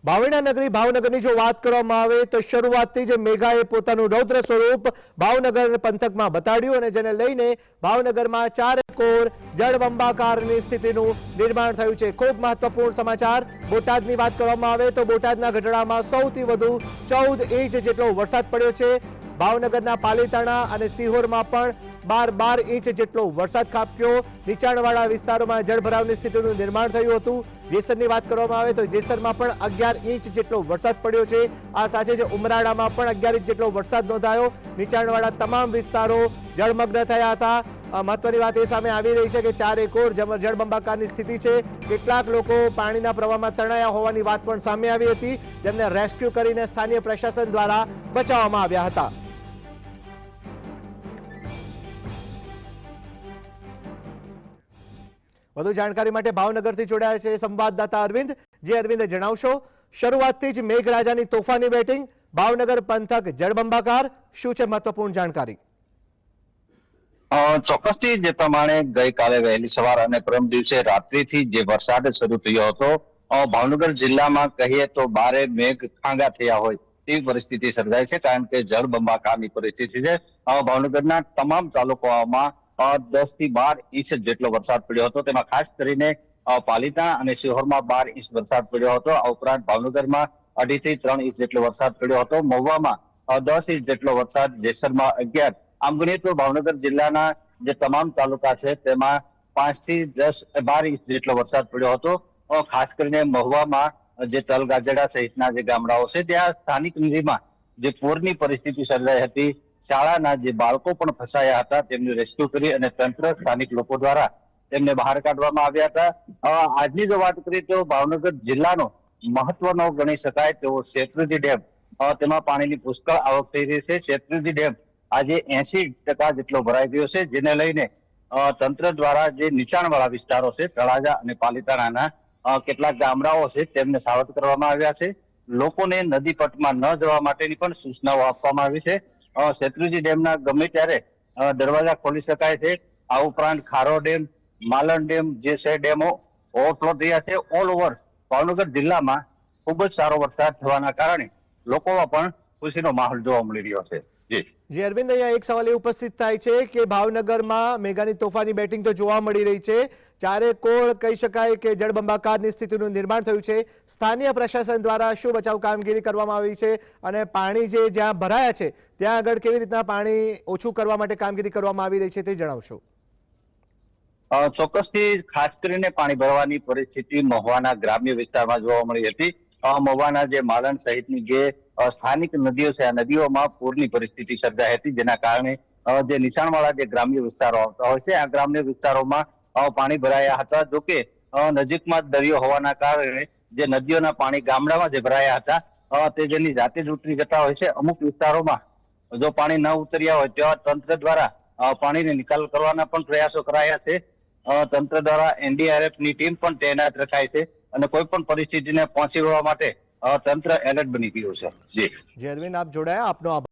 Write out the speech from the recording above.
ભાવના નગરી ભાવનગરની જો વાત કરવામાં આવે તો શરૂઆતથી જ મેઘાએ પોતાનું રૌદ્ર સ્વરૂપ ભાવનગર પંથકમાં બતાડ્યું અને જેને લઈને ભાવનગરમાં ચારેકોર જળબંબાકારની સ્થિતિનું નિર્માણ થયું છે। ખૂબ મહત્વપૂર્ણ સમાચાર બોટાદની વાત કરવામાં આવે તો બોટાદના ગઢડામાં સૌથી વધુ 14 ઇંચ જેટલો વરસાદ પડ્યો છે। ભાવનગરના પાલીતાણા અને સિહોરમાં પણ 12 ઇંચ જેટલો વરસાદ ખાબક્યો। નીચાણવાળા વિસ્તારોમાં જળભરાવની સ્થિતિનું નિર્માણ થયું હતું। જેસરની વાત કરવામાં આવે તો જેસરમાં પણ 11 ઇંચ જેટલો વરસાદ પડ્યો છે। આ સાથે જ ઉમરાળામાં પણ 11 ઇંચ જેટલો વરસાદ નોંધાયો। નીચાણવાળા તમામ વિસ્તારો જળમગ્ન થયા હતા। મહત્વની વાત એ સામે આવી રહી છે કે ચારેકોર જળબંબાકારની સ્થિતિ છે। કેટલાક લોકો પાણીના પ્રવાહમાં તણાયા હોવાની વાત પણ સામે આવી હતી, જેમને રેસ્ક્યુ કરીને સ્થાનિય પ્રશાસન દ્વારા બચાવવામાં આવ્યા હતા। વધુ જાણકારી માટે ભાવનગરથી જોડાયા છે સંવાદદાતા અરવિંદ। જે અરવિંદ જણાવશો, શરૂઆતથી જ મેઘરાજાની તોફાની બેટિંગ, ભાવનગર પંથક જળબંબાકાર, શું છે મહત્વપૂર્ણ જાણકારી? ચોક્કસથી જે પ્રમાણે ગઈકાલે વહેલી સવાર અને પરમ દિવસે રાત્રિથી જે વરસાદ શરૂ થયો હતો, ભાવનગર જિલ્લામાં કહીએ તો બારે મેઘ ખાંગા થયા હોય તેવી પરિસ્થિતિ સર્જાય છે, કારણ કે જળબંબાકારની પરિસ્થિતિ છે। ભાવનગરના તમામ તાલુકાઓમાં 10 થી 12 ઇંચ જેટલો વરસાદ પડ્યો હતો। તેમાં ખાસ કરીને પાલીતાણા અને સિહોરમાં 12 ઇંચ વરસાદ પડ્યો હતો। આ ઉપરાંત ભાવનગરમાં 2.5 થી 3 ઇંચ જેટલો વરસાદ પડ્યો હતો। મહુવામાં 10 ઇંચ જેટલો વરસાદ, જેસરમાં 11। આમ ગણીએ તો ભાવનગર જિલ્લાના જે તમામ તાલુકા છે તેમાં 5 થી 12 ઇંચ જેટલો વરસાદ પડ્યો હતો। ખાસ કરીને મહુવામાં જે તલગાજડા સહિતના જે ગામડાઓ છે ત્યાં સ્થાનિક નદીમાં જે પૂરની પરિસ્થિતિ સર્જાઈ હતી। શાળાના જે બાળકો પણ ફસાયા હતા, તેમનું રેસ્ક્યુ કરી અને તંત્ર સ્થાનિક લોકો દ્વારા તેમને બહાર કાઢવામાં આવ્યા હતા। આજની જો વાત કરીએ તો ભાવનગર જિલ્લાનો મહત્વનો ગણી શકાય તેવો શેત્રુંજી ડેમ, તેમાં પાણીની પુષ્કળ આવક થઈ રહી છે। શેત્રુંજી ડેમ આજે 80% જેટલો ભરાઈ ગયો છે, જેને લઈને તંત્ર દ્વારા જે નીચાણવાળા વિસ્તારો છે, તળાજા અને પાલીતાણાના કેટલાક ગામડાઓ છે તેમને સાવધ કરવામાં આવ્યા છે। લોકોને નદી પટમાં ન જવા માટેની પણ સૂચનાઓ આપવામાં આવી છે। શેત્રુંજી ડેમના ગમે ત્યારે દરવાજા ખોલી શકાય છે। આ ઉપરાંત ખારો ડેમ, માલણ ડેમ જે છે ડેમો ઓવરફ્લો થયા છે। ઓલ ઓવર ભાવનગર જિલ્લામાં ખૂબ જ સારો વરસાદ થવાના કારણે લોકોમાં પણ ખુશીનો માહોલ જોવા મળી રહ્યો છે। જી અરવિંદ, અહીંયા એક સવાલ એ ઉપસ્થિત થાય છે કે ભાવનગરમાં મેઘાની તોફાની બેટિંગ તો જોવા મળી રહી છે, ચારેકોર કહી શકાય કે જળબંબાકારની સ્થિતિનું નિર્માણ થયું છે। સ્થાનિય પ્રશાસન દ્વારા શું બચાવ કામગીરી કરવામાં આવી છે અને પાણી જે જ્યાં ભરાયા છે ત્યાં આગળ કેવી રીતના પાણી ઓછું કરવા માટે કામગીરી કરવામાં આવી રહી છે તે જણાવશો? ચોક્કસથી ખાસ કરીને પાણી ભરવાની પરિસ્થિતિ મહુવાના ગ્રામ્ય વિસ્તારમાં જોવા મળી હતી। મહુવાના જે માલણ સહિતની જે સ્થાનિક નદીઓ છે, આ નદીઓમાં પૂરની પરિસ્થિતિ સર્જાઈ હતી, જેના કારણે જે નીચાણવાળા જે ગ્રામ્ય વિસ્તારો આવતા હોય છે આ ગ્રામ્ય વિસ્તારોમાં પાણી ભરાયા હતા। જોકે નજીકમાં જ દરિયો હોવાના કારણે જે નદીઓના પાણી ગામડામાં જે ભરાયા હતા તે જેની જાતે જ ઉતરી જતા હોય છે। અમુક વિસ્તારોમાં જો પાણી ન ઉતર્યા હોય તેવા તંત્ર દ્વારા પાણીનો નિકાલ કરવાના પણ પ્રયાસો કરાયા છે। તંત્ર દ્વારા NDRFની ટીમ પણ તૈનાત રખાઈ છે અને કોઈ પણ પરિસ્થિતિને પહોંચી વળવા માટે તંત્ર એલર્ટ બની ગયું છે। જી અરવિંદ, આપ જોડાયા, આપનો આભાર।